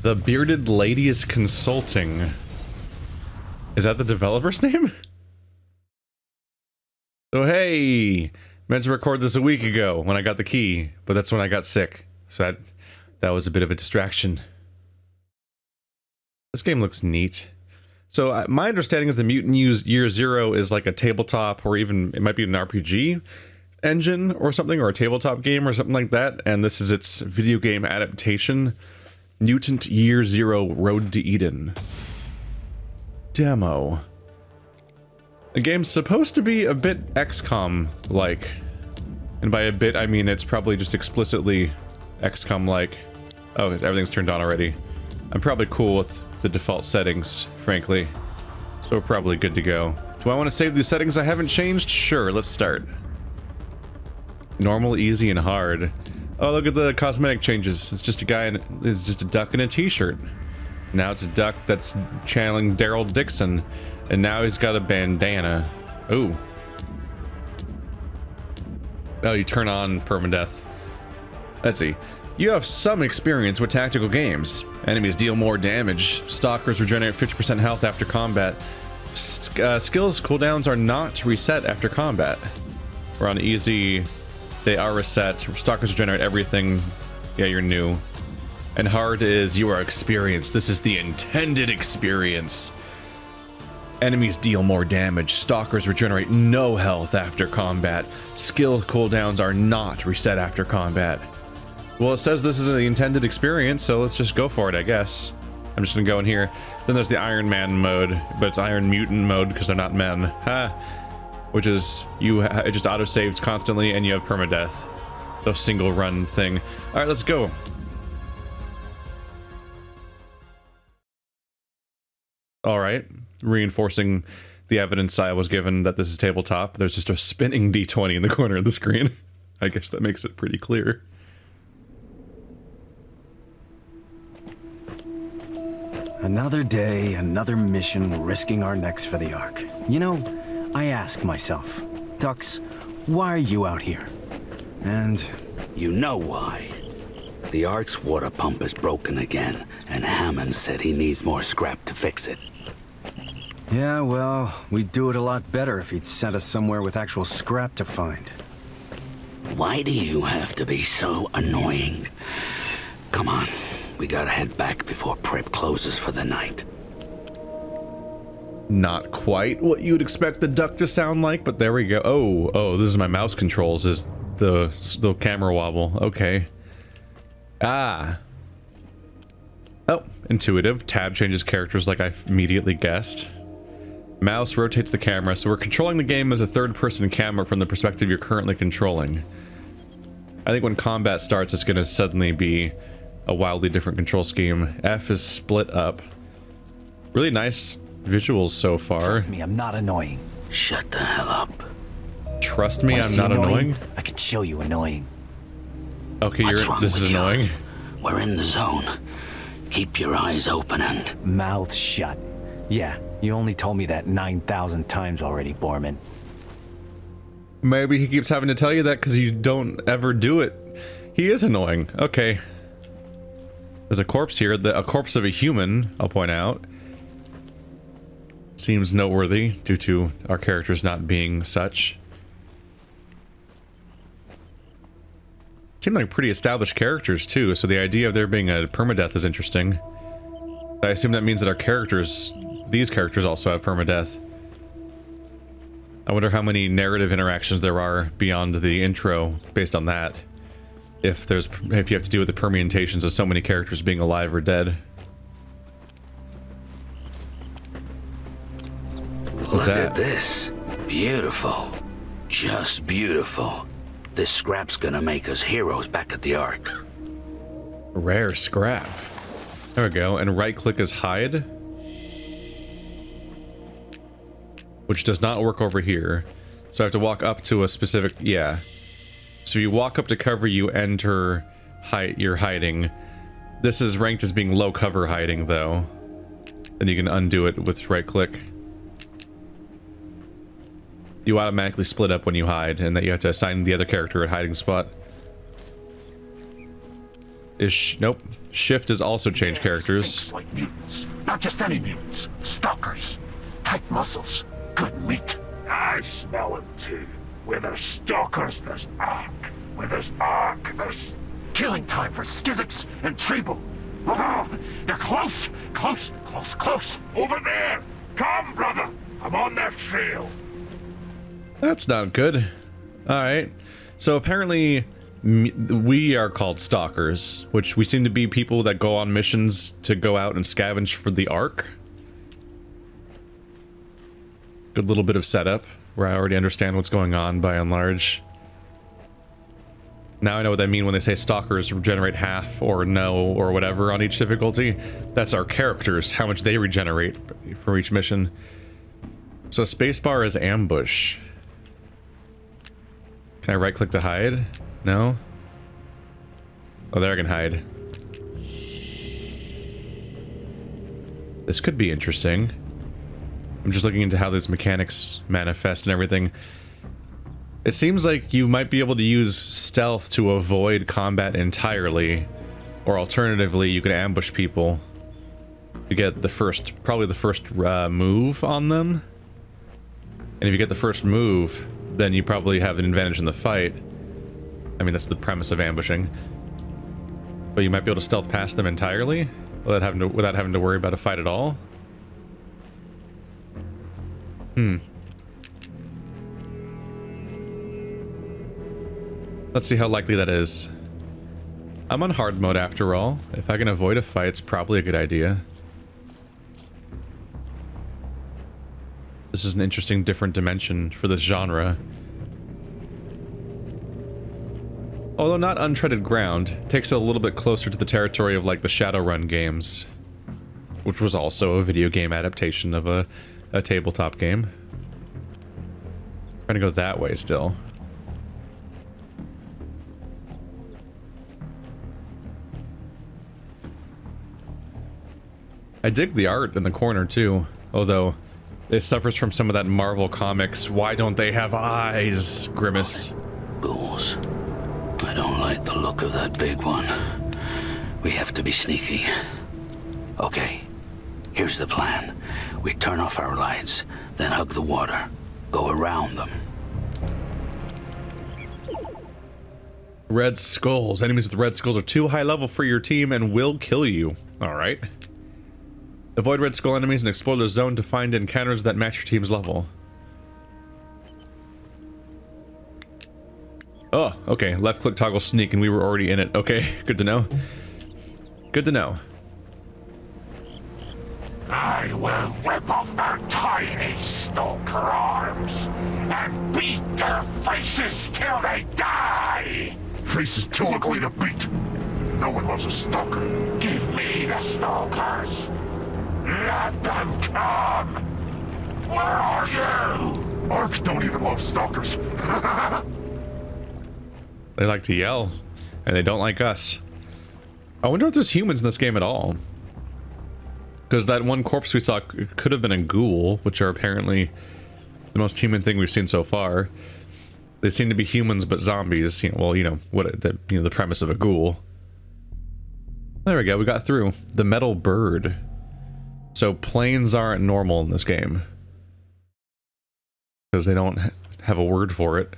The Bearded Lady is Consulting. Is that the developer's name? So hey, meant to record this a week ago when I got the key, but that's when I got sick. So that was a bit of a distraction. This game looks neat. So my understanding is the Mutant Year Zero is like a tabletop, or even it might be an RPG engine or something, or a tabletop game or something like that. And this is its video game adaptation, Mutant Year Zero: Road to Eden. Demo. The game's supposed to be a bit XCOM-like. And by a bit, I mean it's probably just explicitly XCOM-like. Oh, everything's turned on already. I'm probably cool with the default settings, frankly. So we're probably good to go. Do I want to save these settings I haven't changed? Sure, let's start. Normal, easy, and hard. Oh, look at the cosmetic changes. It's just a guy in, it's just a duck in a t-shirt. Now it's a duck that's channeling Daryl Dixon. And now he's got a bandana. Ooh. Oh, you turn on permadeath. Let's see. You have some experience with tactical games. Enemies deal more damage. Stalkers regenerate 50% health after combat. Skills cooldowns are not reset after combat. We're on easy. They are reset. Stalkers regenerate everything. Yeah, you're new. And hard is you are experienced. This is the intended experience. Enemies deal more damage. Stalkers regenerate no health after combat. Skill cooldowns are not reset after combat. Well, it says this is the intended experience, so let's just go for it, I guess. I'm just gonna go in here. Then there's the Iron Man mode, but it's Iron Mutant mode because they're not men. Ha! Which is, it just auto-saves constantly and you have permadeath. The single run thing. Alright, let's go. Alright. Reinforcing the evidence I was given that this is tabletop. There's just a spinning D20 in the corner of the screen. I guess that makes it pretty clear. Another day, another mission, risking our necks for the Ark. You know, I ask myself, Dux, why are you out here? And... You know why. The Ark's water pump is broken again, and Hammond said he needs more scrap to fix it. yeah, well, we'd do it a lot better if he'd sent us somewhere with actual scrap to find. Why do you have to be so annoying? Come on, we gotta head back before prep closes for the night. Not quite what you'd expect the duck to sound like, but there we go. Oh, this is my mouse controls, is the camera wobble. Okay. Ah. Oh, intuitive. Tab changes characters like I immediately guessed. Mouse rotates the camera, so we're controlling the game as a third-person camera from the perspective you're currently controlling. I think when combat starts, it's gonna suddenly be a wildly different control scheme. F is split up. Really nice visuals so far. Trust me, I'm not annoying. Shut the hell up. Trust me, Wanna I'm see not annoying? I can show you annoying. Okay, What's wrong this is with you? annoying. We're in the zone. Keep your eyes open and... Mouth shut. Yeah, you only told me that 9,000 times already, Borman. Maybe he keeps having to tell you that because you don't ever do it. He is annoying. Okay. There's a corpse here. A corpse of a human, I'll point out. Seems noteworthy due to our characters not being such. Seem like pretty established characters too, so the idea of there being a permadeath is interesting. I assume that means that our characters, these characters also have permadeath. I wonder how many narrative interactions there are beyond the intro based on that. If you have to deal with the permutations of so many characters being alive or dead. What's Look that? at this. Beautiful. Just beautiful. This scrap's gonna make us heroes back at the Ark. Rare scrap. There we go. And right click is hide. Which does not work over here. So I have to walk up to a specific, yeah. So you walk up to cover, you enter you're hiding. This is ranked as being low cover hiding though. Then you can undo it with right click. You automatically split up when you hide, and that you have to assign the other character a hiding spot. Nope. Shift is also change characters. Things like mutants. Not just any mutants. Stalkers. Tight muscles. Good meat. I smell them too. Where there's stalkers, there's arc. Where there's arc, there's killing time for Skizix and Treble. Oh, they're close. Close. Over there. Come, brother. I'm on their trail. That's not good. Alright. So apparently we are called Stalkers, which we seem to be people that go on missions to go out and scavenge for the Ark. Good little bit of setup, where I already understand what's going on by and large. Now I know what they mean when they say Stalkers regenerate half or no or whatever on each difficulty. That's our characters, how much they regenerate for each mission. So spacebar is ambush. Can I right click to hide? No? Oh, there I can hide. This could be interesting. I'm just looking into how these mechanics manifest and everything. It seems like you might be able to use stealth to avoid combat entirely, or alternatively, you can ambush people to get the first, probably the first move on them. And if you get the first move, then you probably have an advantage in the fight. I mean, that's the premise of ambushing. But you might be able to stealth past them entirely without having to worry about a fight at all. Let's see how likely that is. I'm on hard mode after all. If I can avoid a fight, it's probably a good idea. This is an interesting, different dimension for this genre. Although not untreaded ground, takes it a little bit closer to the territory of like the Shadowrun games, which was also a video game adaptation of a tabletop game. Trying to go that way still. I dig the art in the corner too, although it suffers from some of that Marvel Comics "why don't they have eyes" grimace. Ghouls. I don't like the look of that big one. We have to be sneaky. Okay, here's the plan. We turn off our lights, then hug the water. Go around them. Red skulls. Enemies with red skulls are too high level for your team and will kill you. Alright. Avoid red skull enemies and explore the zone to find encounters that match your team's level. Oh, okay. Left click toggle sneak and we were already in it. Okay, good to know. Good to know. I will rip off their tiny stalker arms and beat their faces till they die! Faces too ugly to beat. No one loves a stalker. Give me the stalkers. Let them come. Where are you? Ark don't even love stalkers. They like to yell, and they don't like us. I wonder if there's humans in this game at all. Because that one corpse we saw could have been a ghoul, which are apparently the most human thing we've seen so far. They seem to be humans, but zombies. You know, well, you know what the premise of a ghoul. There we go. We got through the metal bird. So planes aren't normal in this game because they don't have a word for it.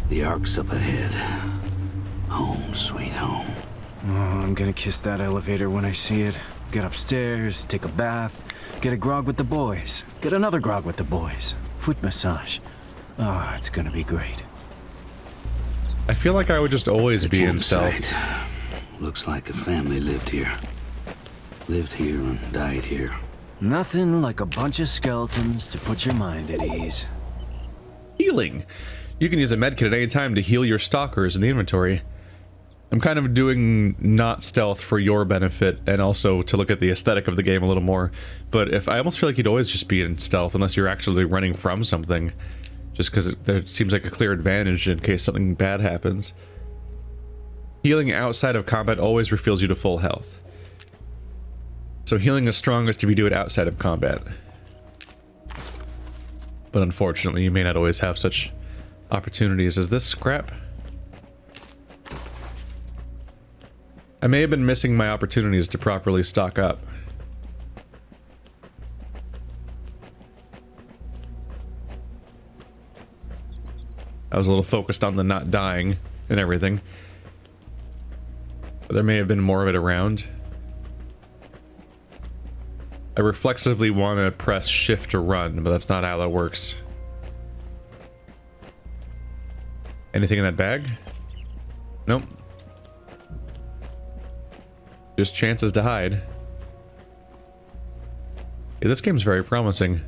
The Ark's up ahead. Home, sweet home. Oh, I'm gonna kiss that elevator when I see it. Get upstairs, take a bath, get a grog with the boys, get another grog with the boys, foot massage. Ah, it's gonna be great. I feel like I would just always be in stealth. Campsite. Looks like a family lived here. Lived here and died here. Nothing like a bunch of skeletons to put your mind at ease. Healing. You can use a medkit at any time to heal your stalkers in the inventory. I'm kind of doing not stealth for your benefit and also to look at the aesthetic of the game a little more. But if I almost feel like you'd always just be in stealth unless you're actually running from something. Just because there seems like a clear advantage in case something bad happens. Healing outside of combat always refills you to full health. So healing is strongest if you do it outside of combat. But unfortunately, you may not always have such opportunities. Is this scrap? I may have been missing my opportunities to properly stock up. I was a little focused on the not dying and everything. But there may have been more of it around. I reflexively want to press shift to run, but that's not how that works. Anything in that bag? Nope. Just chances to hide. Yeah, this game's very promising.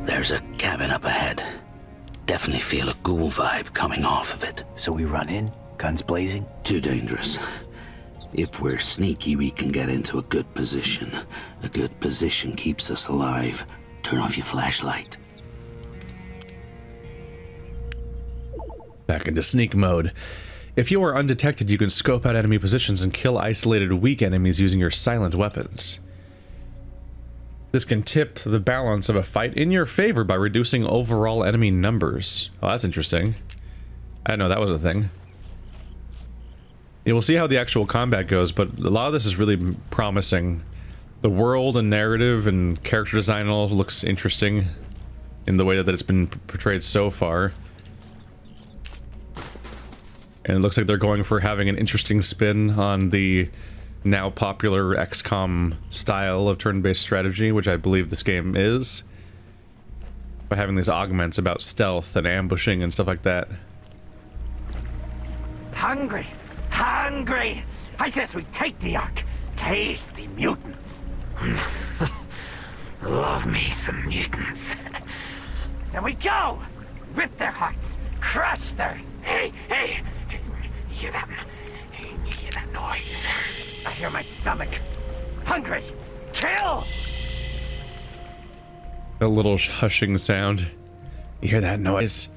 There's a cabin up ahead. Definitely feel a ghoul vibe coming off of it. So we run in, guns blazing? Too dangerous. If we're sneaky, we can get into a good position. A good position keeps us alive. Turn off your flashlight. Back into sneak mode. If you are undetected, you can scope out enemy positions and kill isolated weak enemies using your silent weapons. This can tip the balance of a fight in your favor by reducing overall enemy numbers. Oh, that's interesting. I didn't know that was a thing. Yeah, we'll see how the actual combat goes, but a lot of this is really promising. The world and narrative and character design all looks interesting in the way that it's been portrayed so far. And it looks like they're going for having an interesting spin on the now popular XCOM style of turn-based strategy, which I believe this game is. By having these augments about stealth and ambushing and stuff like that. Hungry! Hungry! I says we take the Ark. Taste the mutants. Love me some mutants. Then we go! Rip their hearts. Crush their... Hey! You hear that? You hear that noise? I hear my stomach. Hungry! Kill! A little hushing sound. You hear that noise?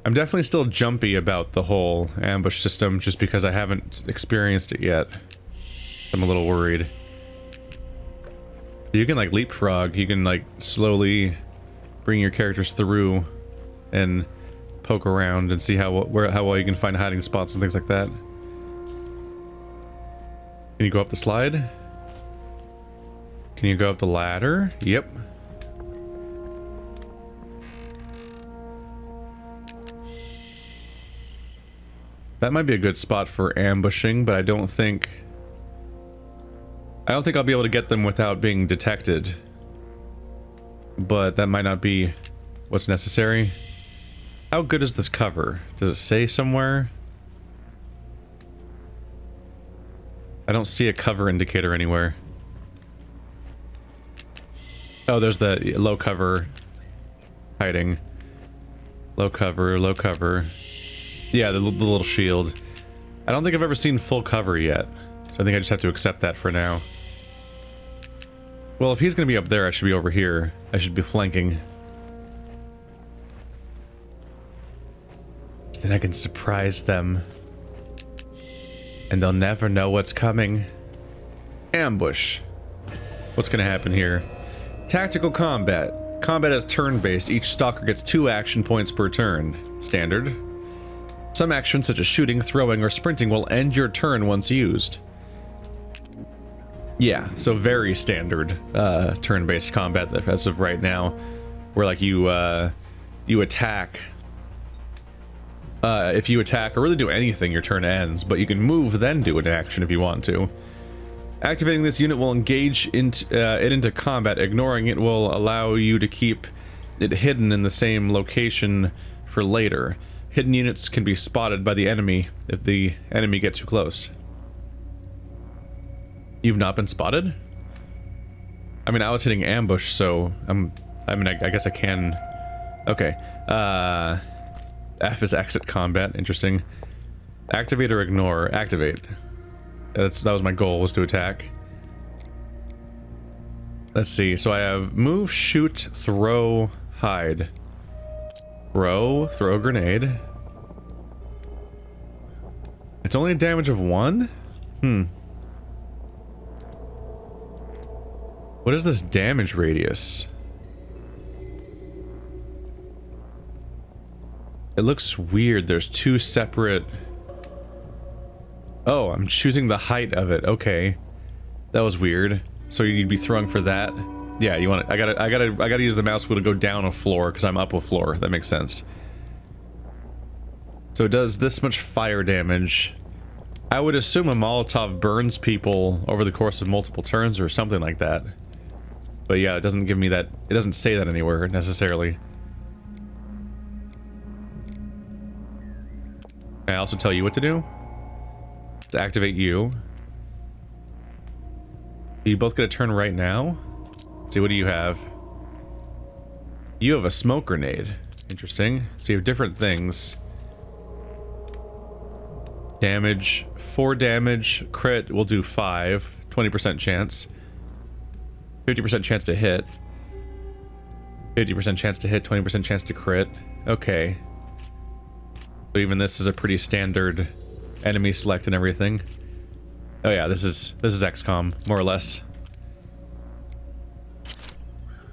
I'm definitely still jumpy about the whole ambush system just because I haven't experienced it yet. I'm a little worried. You can like leapfrog, you can like slowly bring your characters through and poke around and see how well you can find hiding spots and things like that. Can you go up the slide? Can you go up the ladder? Yep. That might be a good spot for ambushing, but I don't think I'll be able to get them without being detected. But that might not be what's necessary. How good is this cover? Does it say somewhere? I don't see a cover indicator anywhere. Oh, there's the low cover hiding. Low cover, low cover. Yeah, the little shield. I don't think I've ever seen full cover yet, so I think I just have to accept that for now. Well, if he's gonna be up there, I should be over here. I should be flanking. So then I can surprise them. And they'll never know what's coming. Ambush. What's gonna happen here? Tactical combat. Combat is turn-based. Each stalker gets 2 action points per turn. Standard. Some actions such as shooting, throwing, or sprinting will end your turn once used. Yeah, so very standard turn-based combat as of right now, where like you attack. If you attack or really do anything, your turn ends, but you can move then do an action if you want to. Activating this unit will engage into combat. Ignoring it will allow you to keep it hidden in the same location for later. Hidden units can be spotted by the enemy if the enemy gets too close. You've not been spotted? I mean, I was hitting ambush, so I guess I can. Okay. F is exit combat. Interesting. Activate or ignore. Activate. That was my goal, was to attack. Let's see. So I have move, shoot, throw, hide. Throw a grenade. It's only a damage of 1? What is this damage radius? It looks weird. There's two separate... Oh, I'm choosing the height of it. Okay. That was weird. So you'd be throwing for that? Yeah, you want it. I gotta use the mouse wheel to go down a floor because I'm up a floor. That makes sense. So it does this much fire damage. I would assume a Molotov burns people over the course of multiple turns or something like that. But yeah, it doesn't give me that. It doesn't say that anywhere necessarily. Can I also tell you what to do? To activate you. You both get a turn right now? Let's see, what do you have? You have a smoke grenade. Interesting. So you have different things. Damage, 4 damage, crit will do 5, 20% chance. 50% chance to hit. 50% chance to hit, 20% chance to crit. Okay. So even this is a pretty standard enemy select and everything. Oh yeah, this is XCOM, more or less.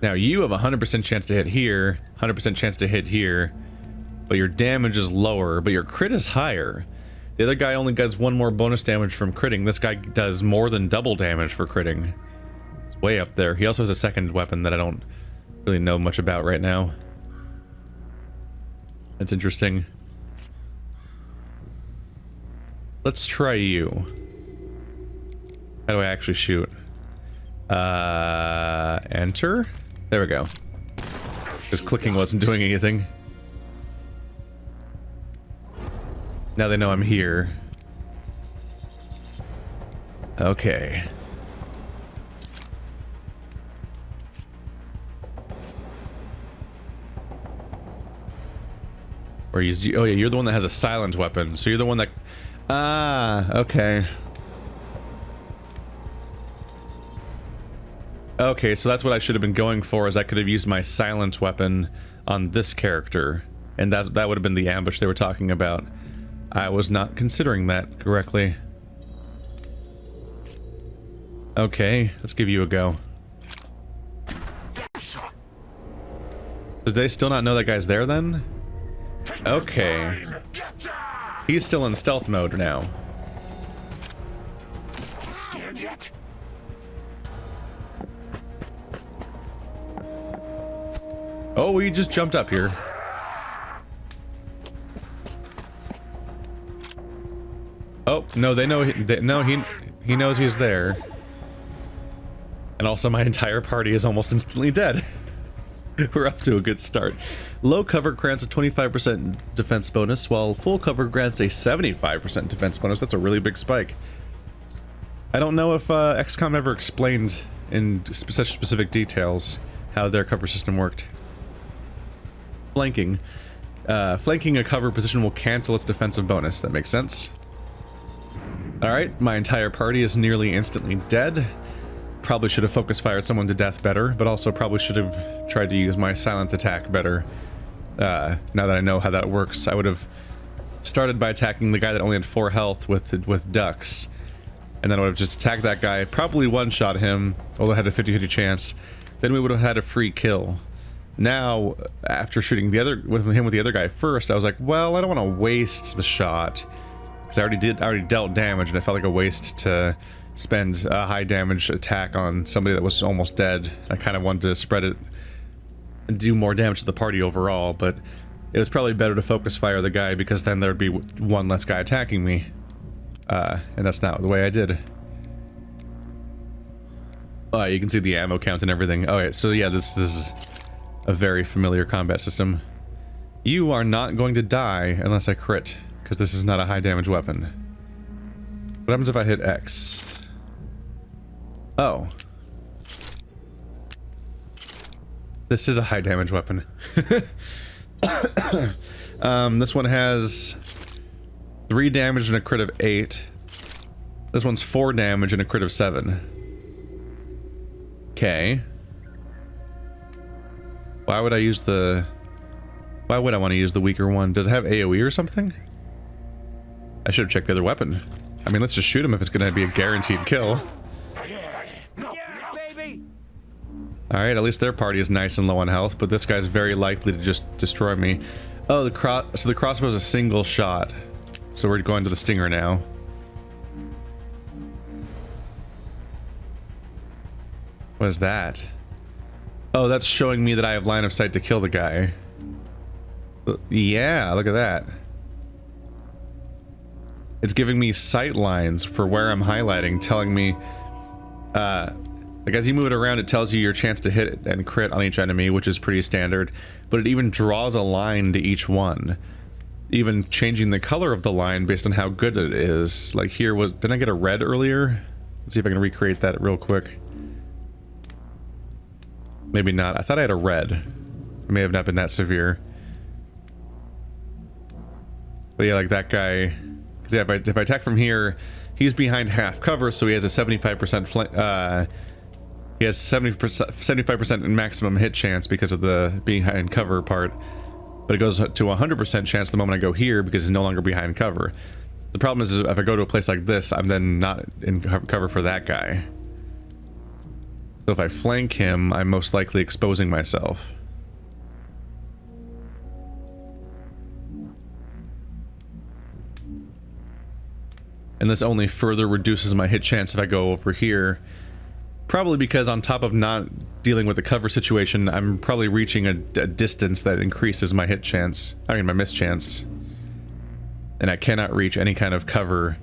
Now you have a 100% chance to hit here, 100% chance to hit here, but your damage is lower, but your crit is higher. The other guy only gets 1 more bonus damage from critting. This guy does more than double damage for critting. It's way up there. He also has a second weapon that I don't really know much about right now. That's interesting. Let's try you. How do I actually shoot? Enter? There we go. Because clicking wasn't doing anything. Now they know I'm here. Okay. Or he's... Oh yeah, you're the one that has a silent weapon. So you're the one that... Ah, okay. Okay, so that's what I should have been going for, is I could have used my silent weapon on this character. And that would have been the ambush they were talking about. I was not considering that correctly. Okay, let's give you a go. Did they still not know that guy's there then? Okay. He's still in stealth mode now. Scared yet? Oh, he just jumped up here. Oh, no, they know he knows he's there. And also my entire party is almost instantly dead. We're up to a good start. Low cover grants a 25% defense bonus, while full cover grants a 75% defense bonus. That's a really big spike. I don't know if XCOM ever explained in such specific details how their cover system worked. Flanking. Flanking a cover position will cancel its defensive bonus. That makes sense. Alright, my entire party is nearly instantly dead. Probably should have focus fired someone to death better, but also probably should have tried to use my silent attack better. Now that I know how that works, I would have started by attacking the guy that only had 4 health with ducks. And then I would have just attacked that guy, probably one-shot him, although I had a 50-50 chance. Then we would have had a free kill. Now, after shooting the other guy first, I was like, well, I don't want to waste the shot. Because I already dealt damage, and it felt like a waste to spend a high damage attack on somebody that was almost dead. I kind of wanted to spread it and do more damage to the party overall, but it was probably better to focus fire the guy, because then there'd be one less guy attacking me. And that's not the way I did. Oh, you can see the ammo count and everything. Okay, so yeah, this is a very familiar combat system. You are not going to die unless I crit, because this is not a high damage weapon. What happens if I hit X? Oh. This is a high damage weapon. This one has 3 damage and a crit of 8. This one's 4 damage and a crit of 7. Okay. Why would I use the... Why would I want to use the weaker one? Does it have AoE or something? I should have checked the other weapon. I mean, let's just shoot him if it's going to be a guaranteed kill. Alright, at least their party is nice and low on health, but this guy's very likely to just destroy me. Oh, so the crossbow is a single shot. So we're going to the stinger now. What is that? Oh, that's showing me that I have line of sight to kill the guy. Yeah, look at that. It's giving me sight lines for where I'm highlighting, telling me, like as you move it around, it tells you your chance to hit and crit on each enemy, which is pretty standard, but it even draws a line to each one. Even changing the color of the line based on how good it is. Like here was, didn't I get a red earlier? Let's see if I can recreate that real quick. Maybe not. I thought I had a red. It may have not been that severe. But yeah, like that guy. Because yeah, if I attack from here, he's behind half cover, so he has a 75% he has 75% maximum hit chance because of the behind cover part. But it goes to 100% chance the moment I go here because he's no longer behind cover. The problem is if I go to a place like this, I'm then not in cover for that guy. So if I flank him, I'm most likely exposing myself. And this only further reduces my hit chance if I go over here. Probably because on top of not dealing with the cover situation, I'm probably reaching a distance that increases my hit chance. I mean, my miss chance. And I cannot reach any kind of cover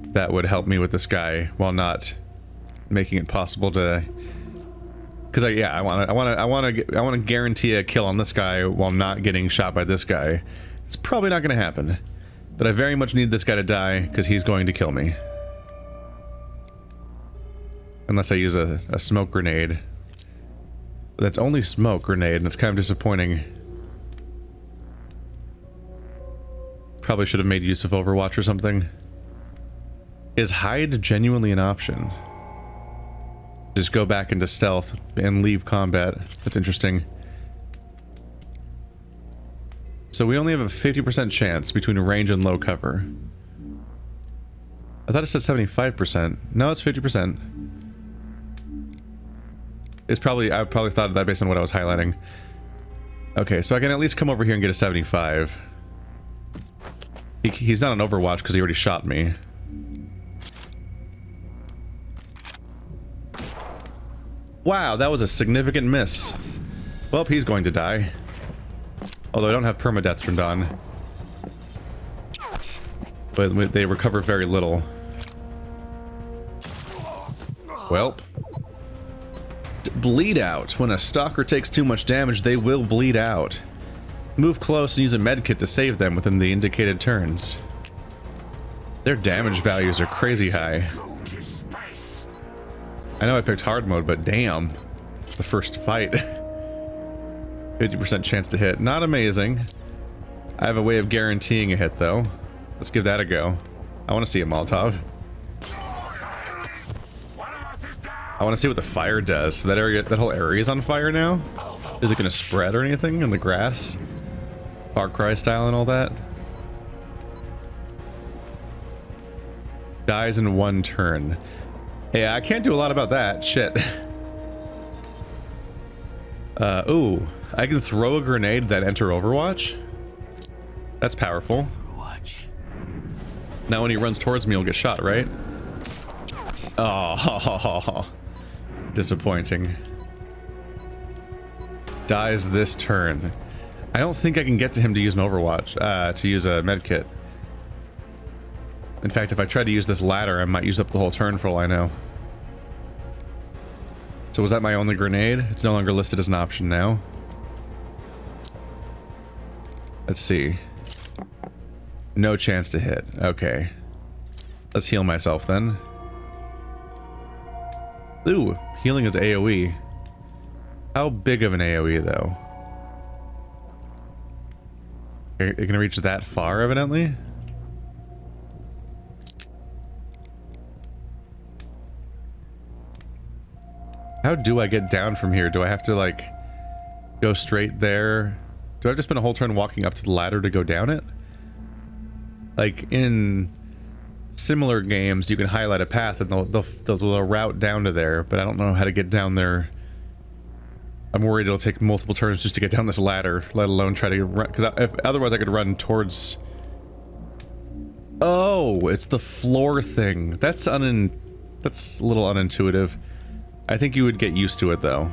that would help me with this guy while not making it possible to... Because I want to guarantee a kill on this guy while not getting shot by this guy. It's probably not going to happen. But I very much need this guy to die because he's going to kill me. Unless I use a smoke grenade. But that's only smoke grenade, and it's kind of disappointing. Probably should have made use of Overwatch or something. Is hide genuinely an option? Just go back into stealth and leave combat. That's interesting. So we only have a 50% chance between range and low cover. I thought it said 75%. No, it's 50%. It's probably, I probably thought of that based on what I was highlighting. Okay, so I can at least come over here and get a 75. He's not on Overwatch because he already shot me. Wow, that was a significant miss. Well, he's going to die. Although I don't have permadeath turned on. But they recover very little. Welp. Bleed out. When a stalker takes too much damage, they will bleed out. Move close and use a medkit to save them within the indicated turns. Their damage values are crazy high. I know I picked hard mode, but damn. It's the first fight. 50% chance to hit. Not amazing. I have a way of guaranteeing a hit, though. Let's give that a go. I want to see a Molotov. I want to see what the fire does. So that whole area is on fire now? Is it going to spread or anything in the grass? Far Cry style and all that? Dies in one turn. Yeah, I can't do a lot about that. Shit. Ooh. I can throw a grenade that enter Overwatch? That's powerful. Overwatch. Now when he runs towards me, he'll get shot, right? Oh, disappointing. Dies this turn. I don't think I can get to him to use an Overwatch, to use a medkit. In fact, if I try to use this ladder, I might use up the whole turn for all I know. So was that my only grenade? It's no longer listed as an option now. Let's see. No chance to hit. Okay. Let's heal myself then. Ooh, healing is AoE. How big of an AoE though? It can reach that far, evidently. How do I get down from here? Do I have to like go straight there? Do I have to spend a whole turn walking up to the ladder to go down it? Like in similar games, you can highlight a path and they'll route down to there, but I don't know how to get down there I'm worried it'll take multiple turns just to get down this ladder, let alone try to run, because otherwise I could run towards... Oh, it's the floor thing. That's a little unintuitive. I think you would get used to it, though.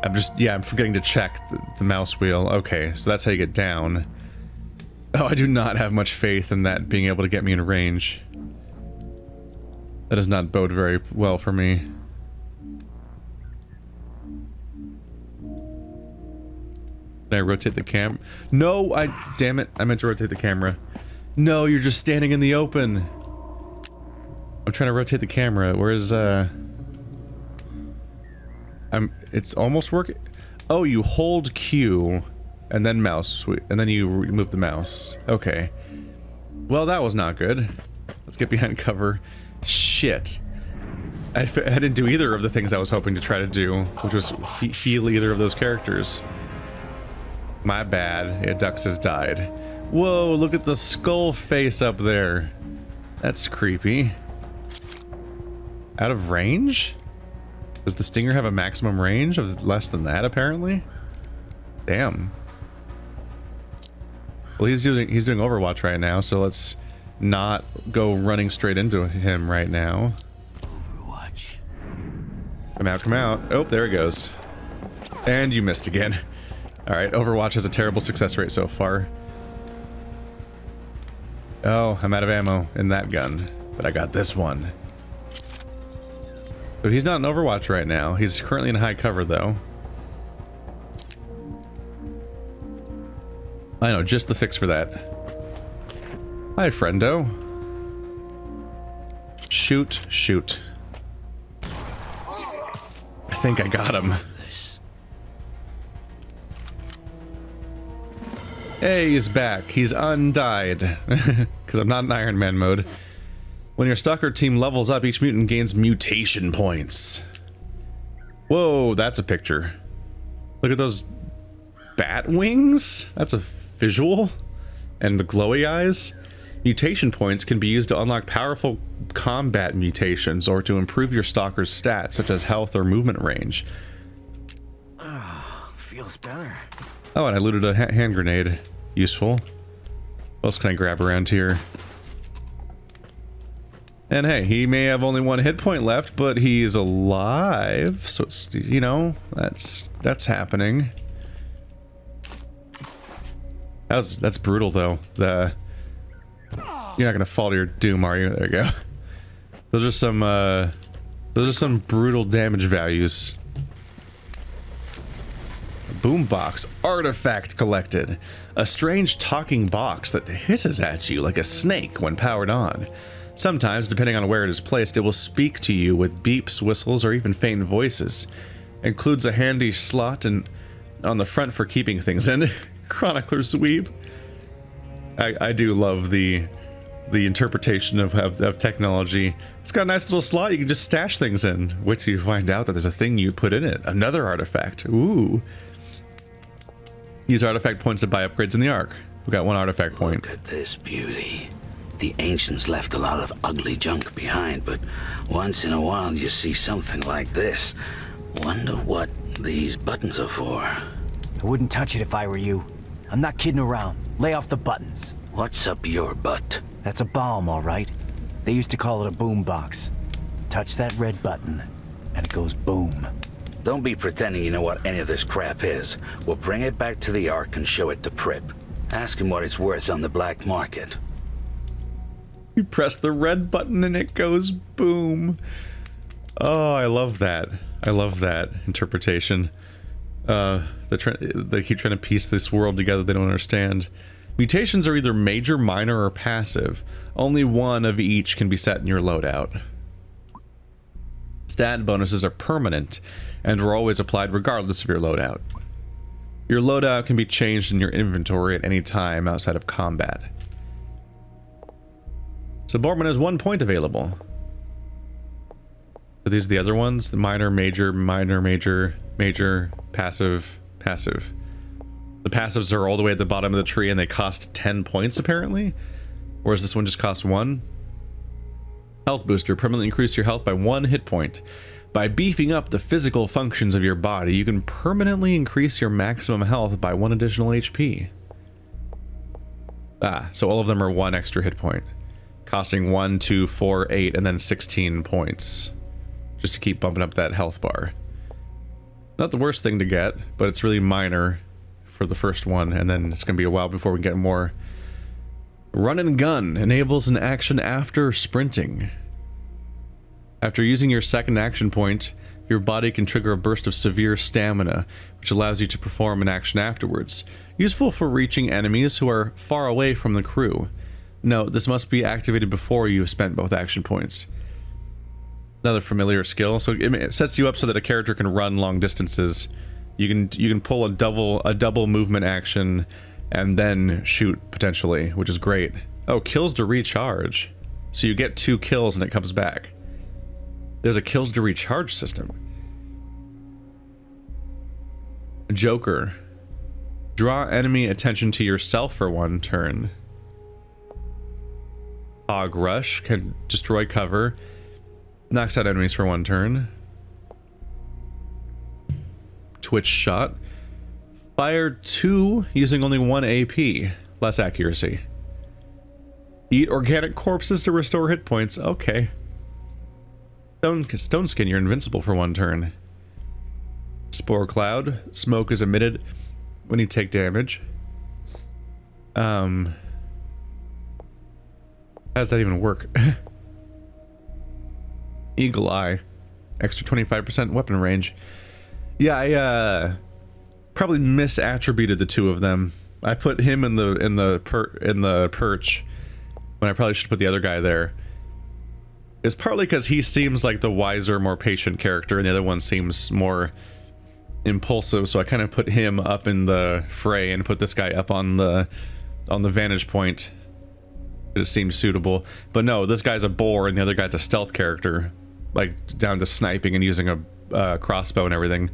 I'm forgetting to check the mouse wheel. Okay, so that's how you get down. Oh, I do not have much faith in that being able to get me in range. That does not bode very well for me. Can I rotate the camera? No, damn it, I meant to rotate the camera. No, you're just standing in the open. I'm trying to rotate the camera. Where's, it's almost working. Oh, you hold Q and then mouse, and then you remove the mouse. Okay. Well, that was not good. Let's get behind cover. Shit. I didn't do either of the things I was hoping to try to do, which was heal either of those characters. My bad. Yeah, Dux has died. Whoa, look at the skull face up there. That's creepy. Out of range? Does the Stinger have a maximum range of less than that, apparently? Damn. Well, he's doing Overwatch right now, so let's not go running straight into him right now. Overwatch. Come out, come out. Oh, there he goes. And you missed again. Alright, Overwatch has a terrible success rate so far. Oh, I'm out of ammo in that gun, but I got this one. So he's not in Overwatch right now. He's currently in high cover, though. I know, just the fix for that. Hi, friendo. Shoot, shoot. I think I got him. Hey, he's back. He's undyed. Because I'm not in Iron Man mode. When your Stalker team levels up, each mutant gains mutation points. Whoa, that's a picture. Look at those bat wings. That's a visual. And the glowy eyes. Mutation points can be used to unlock powerful combat mutations or to improve your Stalker's stats, such as health or movement range. Feels better. Oh, and I looted a hand grenade. Useful. What else can I grab around here? And hey, he may have only one hit point left, but he's alive. So it's, you know, that's happening. That's brutal though. You're not gonna fall to your doom, are you? There you go. Those are some brutal damage values. Boombox artifact collected. A strange talking box that hisses at you like a snake when powered on. Sometimes, depending on where it is placed, it will speak to you with beeps, whistles, or even faint voices. Includes a handy slot and on the front for keeping things in. Chronicler sweep. I do love the interpretation of technology. It's got a nice little slot you can just stash things in. Wait till you find out that there's a thing you put in it. Another artifact. Ooh. Use artifact points to buy upgrades in the Ark. We got one artifact point. Look at this beauty. The ancients left a lot of ugly junk behind, but once in a while you see something like this. Wonder what these buttons are for. I wouldn't touch it if I were you. I'm not kidding around. Lay off the buttons. What's up your butt? That's a bomb, all right. They used to call it a boom box. Touch that red button, and it goes boom. Don't be pretending you know what any of this crap is. We'll bring it back to the Ark and show it to Prip. Ask him what it's worth on the black market. You press the red button and it goes boom. Oh, I love that. I love that interpretation. They keep trying to piece this world together they don't understand. Mutations are either major, minor, or passive. Only one of each can be set in your loadout. Stat bonuses are permanent and are always applied regardless of your loadout. Your loadout can be changed in your inventory at any time outside of combat. So Borman has 1 point available. Are these the other ones? The minor, major, minor, major, major, passive, passive. The passives are all the way at the bottom of the tree and they cost 10 points apparently? Or does this one just cost 1? Health booster. Permanently increase your health by 1 hit point. By beefing up the physical functions of your body, you can permanently increase your maximum health by 1 additional HP. So all of them are 1 extra hit point, costing 1, 2, 4, 8, and then 16 points, just to keep bumping up that health bar. Not the worst thing to get, but it's really minor for the first one, and then it's going to be a while before we get more. Run and gun enables an action after sprinting. After using your second action point, your body can trigger a burst of severe stamina, which allows you to perform an action afterwards, useful for reaching enemies who are far away from the crew. Note, this must be activated before you have spent both action points. Another familiar skill, so it sets you up so that a character can run long distances. You can pull a double movement action and then shoot potentially, which is great. Oh, kills to recharge. So you get 2 kills and it comes back. There's a kills to recharge system. Joker. Draw enemy attention to yourself for 1 turn. Hog Rush can destroy cover. Knocks out enemies for 1 turn. Twitch Shot. Fire 2 using only 1 AP. Less accuracy. Eat organic corpses to restore hit points. Okay. Stone Skin, you're invincible for 1 turn. Spore Cloud. Smoke is emitted when you take damage. How does that even work? Eagle Eye. Extra 25% weapon range. Yeah, I probably misattributed the 2 of them. I put him in the perch when I probably should put the other guy there. It's partly because he seems like the wiser, more patient character, and the other one seems more impulsive, so I kind of put him up in the fray and put this guy up on the vantage point. It seemed suitable. But no, this guy's a boar and the other guy's a stealth character, like down to sniping and using a crossbow and everything.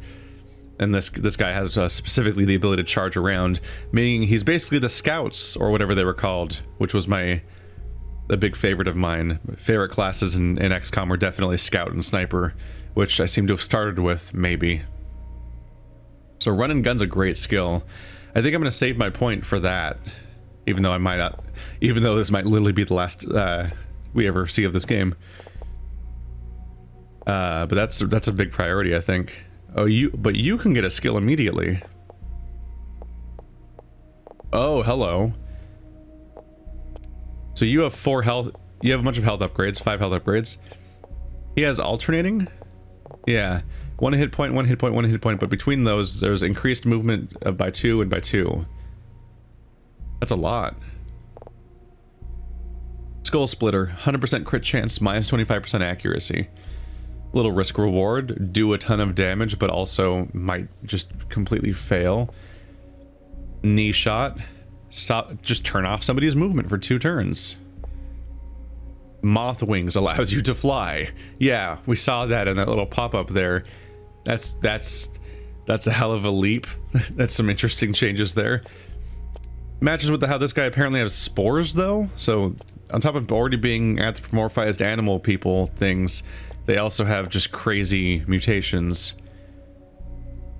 And this guy has specifically the ability to charge around, meaning he's basically the scouts, or whatever they were called, which was a big favorite of mine. Favorite classes in XCOM were definitely scout and sniper, which I seem to have started with, maybe. So run and gun's a great skill. I think I'm going to save my point for that, even though I might not, even though this might literally be the last we ever see of this game. But that's a big priority, I think. Oh, but you can get a skill immediately. Oh, hello. So you have 4 health. You have a bunch of health upgrades, 5 health upgrades. He has alternating? Yeah. 1 hit point, 1 hit point, 1 hit point, but between those, there's increased movement by 2 and by 2. That's a lot. Skull Splitter, 100% crit chance, minus 25% accuracy. Little risk reward, do a ton of damage, but also might just completely fail. Knee Shot, just turn off somebody's movement for 2 turns. Moth Wings allows you to fly. Yeah, we saw that in that little pop-up there. That's a hell of a leap. That's some interesting changes there. Matches with how this guy apparently has spores, though. So on top of already being anthropomorphized animal people things, they also have just crazy mutations.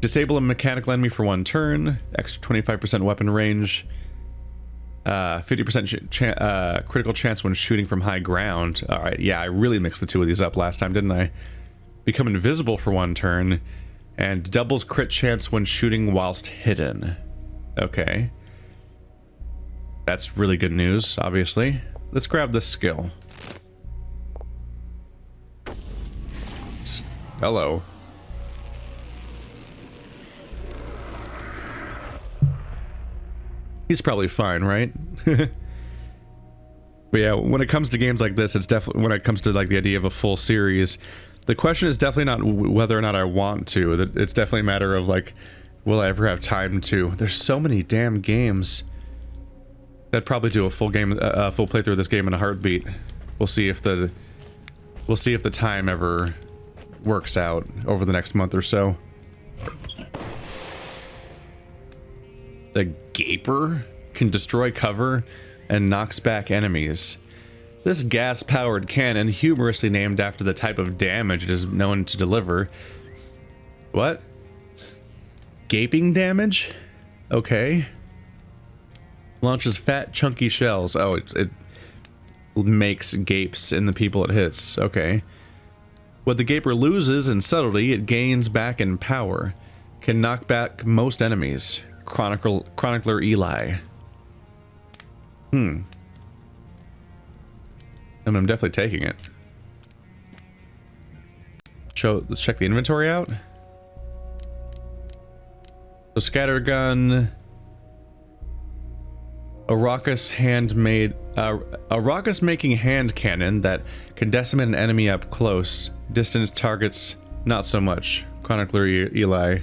Disable a mechanical enemy for 1 turn. Extra 25% weapon range. 50% critical chance when shooting from high ground. Alright, yeah, I really mixed the 2 of these up last time, didn't I? Become invisible for 1 turn. And doubles crit chance when shooting whilst hidden. Okay. That's really good news, obviously. Let's grab this skill. Hello. He's probably fine, right? But yeah, when it comes to games like this, it's definitely, when it comes to like the idea of a full series, the question is definitely not whether or not I want to. It's definitely a matter of like, will I ever have time to? There's so many damn games. I'd probably do a full game, full playthrough of this game in a heartbeat. We'll see if the time ever works out over the next month or so. The Gaper can destroy cover and knocks back enemies. This gas-powered cannon, humorously named after the type of damage it is known to deliver. What? Gaping damage? Okay. Launches fat, chunky shells. Oh, it makes gapes in the people it hits. Okay. What the gaper loses in subtlety, it gains back in power. Can knock back most enemies. Chronicler Eli. And I'm definitely taking it. Let's check the inventory out. So scattergun, a raucous making hand cannon that can decimate an enemy up close. Distant targets, not so much. Chronicler Eli.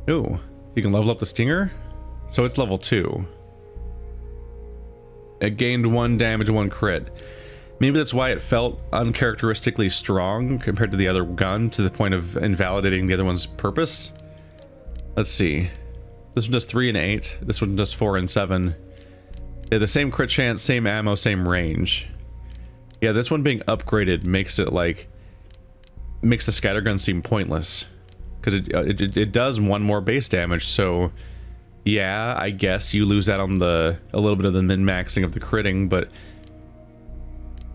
Ooh, you can level up the stinger? So it's level 2. It gained 1 damage, 1 crit. Maybe that's why it felt uncharacteristically strong compared to the other gun, to the point of invalidating the other one's purpose. Let's see. This one does 3 and 8. This one does 4 and 7. Yeah, the same crit chance, same ammo, same range. Yeah, this one being upgraded makes it like... makes the scattergun seem pointless. Because it does 1 more base damage, so... yeah, I guess you lose out on a little bit of the min-maxing of the critting, but...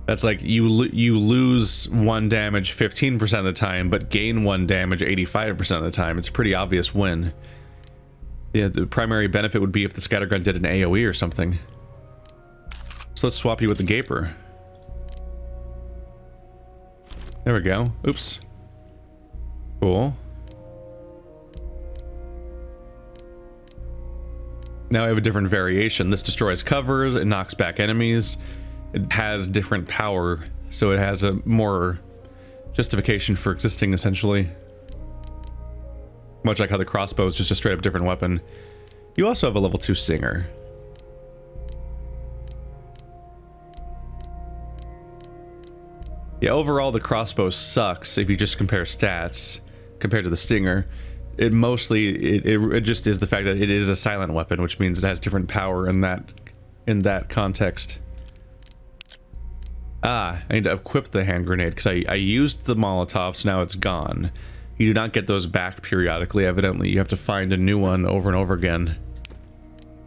that's like, you lose 1 damage 15% of the time, but gain 1 damage 85% of the time. It's a pretty obvious win. Yeah, the primary benefit would be if the scattergun did an AoE or something. So let's swap you with the gaper. There we go. Oops. Cool. Now I have a different variation. This destroys covers, it knocks back enemies. It has different power, so it has a more justification for existing, essentially. Much like how the crossbow is just a straight up different weapon. You also have a level 2 stinger. Yeah, overall the crossbow sucks if you just compare stats compared to the stinger. It mostly, it just is the fact that it is a silent weapon, which means it has different power in that context. Ah, I need to equip the hand grenade because I used the Molotov, so now it's gone. You do not get those back periodically, evidently. You have to find a new one over and over again.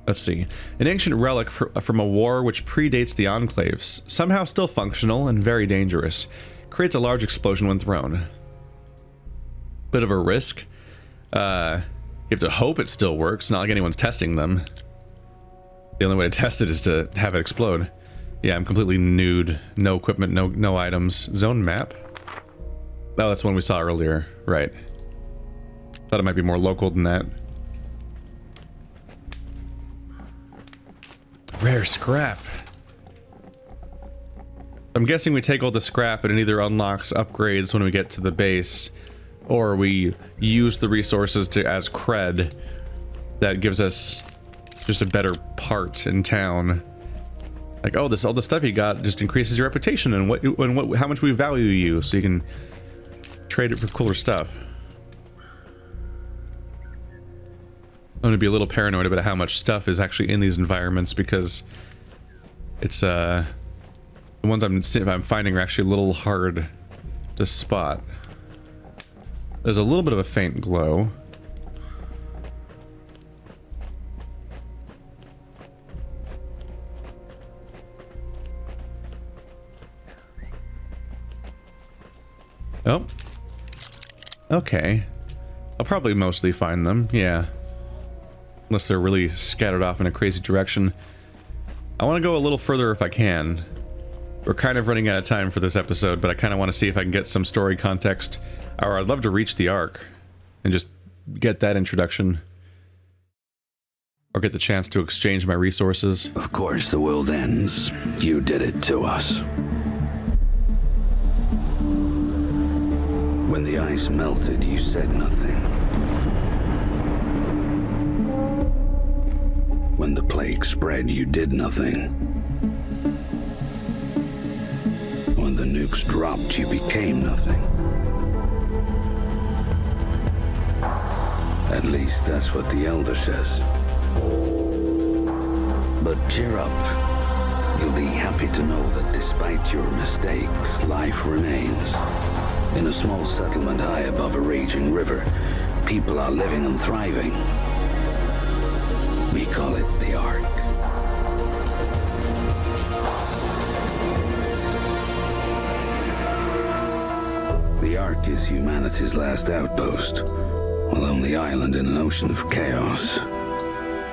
Let's see. An ancient relic from a war which predates the Enclaves. Somehow still functional and very dangerous. Creates a large explosion when thrown. Bit of a risk. You have to hope it still works. Not like anyone's testing them. The only way to test it is to have it explode. Yeah, I'm completely nude. No equipment, no items. Zone map? Oh, that's one we saw earlier. Right. Thought it might be more local than that. Rare scrap. I'm guessing we take all the scrap and it either unlocks upgrades when we get to the base, or we use the resources as cred that gives us just a better part in town. Like, oh, all the stuff you got just increases your reputation and how much we value you, so you can trade it for cooler stuff. I'm gonna be a little paranoid about how much stuff is actually in these environments, because it's the ones I'm finding are actually a little hard to spot. There's a little bit of a faint glow. Oh. Okay. I'll probably mostly find them, yeah. Unless they're really scattered off in a crazy direction. I want to go a little further if I can. We're kind of running out of time for this episode, but I kind of want to see if I can get some story context. Or I'd love to reach the Ark and just get that introduction. Or get the chance to exchange my resources. Of course the world ends. You did it to us. When the ice melted, you said nothing. When the plague spread, you did nothing. When the nukes dropped, you became nothing. At least that's what the Elder says. But cheer up. You'll be happy to know that despite your mistakes, life remains. In a small settlement high above a raging river, people are living and thriving. We call it the Ark. The Ark is humanity's last outpost, a lonely island in an ocean of chaos.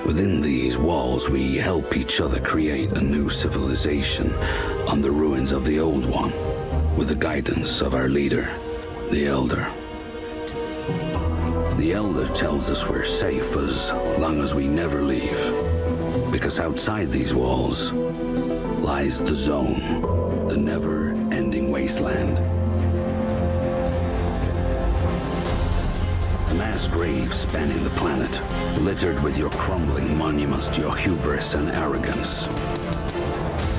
Within these walls, we help each other create a new civilization on the ruins of the old one, with the guidance of our leader, the Elder. The Elder tells us we're safe as long as we never leave, because outside these walls lies the Zone, the never-ending wasteland. A mass grave spanning the planet, littered with your crumbling monuments to your hubris and arrogance.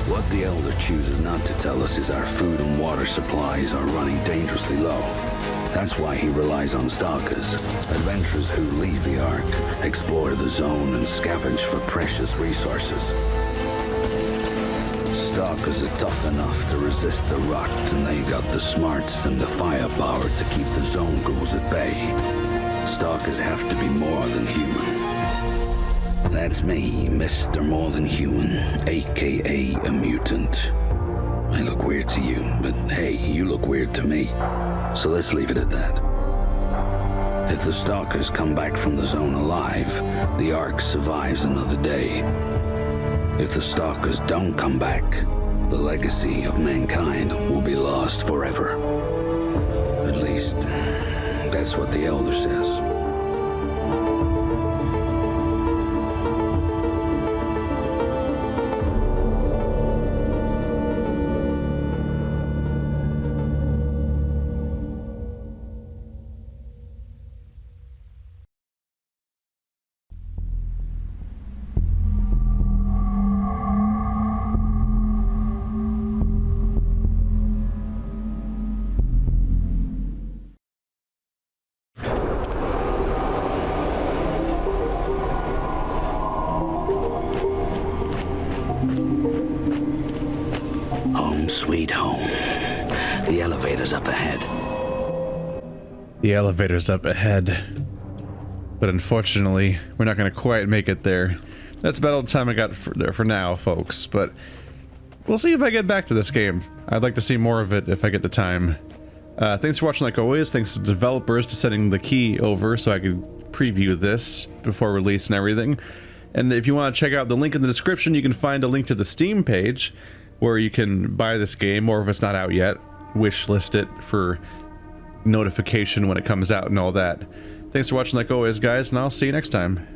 What the Elder chooses not to tell us is our food and water supplies are running dangerously low. That's why he relies on Stalkers, adventurers who leave the Ark, explore the Zone, and scavenge for precious resources. Stalkers are tough enough to resist the rot, and they got the smarts and the firepower to keep the Zone ghouls at bay. Stalkers have to be more than human. That's me, Mr. More Than Human, aka a mutant. I look weird to you, but hey, you look weird to me. So let's leave it at that. If the Stalkers come back from the Zone alive, the Ark survives another day. If the Stalkers don't come back, the legacy of mankind will be lost forever. At least, that's what the Elder says. Sweet home. The elevator's up ahead. The elevator's up ahead. But unfortunately, we're not going to quite make it there. That's about all the time I got for now, folks. But we'll see if I get back to this game. I'd like to see more of it if I get the time. Thanks for watching like always. Thanks to the developers for sending the key over so I could preview this before release and everything. And if you want to check out the link in the description, you can find a link to the Steam page where you can buy this game, or if it's not out yet, wishlist it for notification when it comes out and all that. Thanks for watching like always, guys, and I'll see you next time.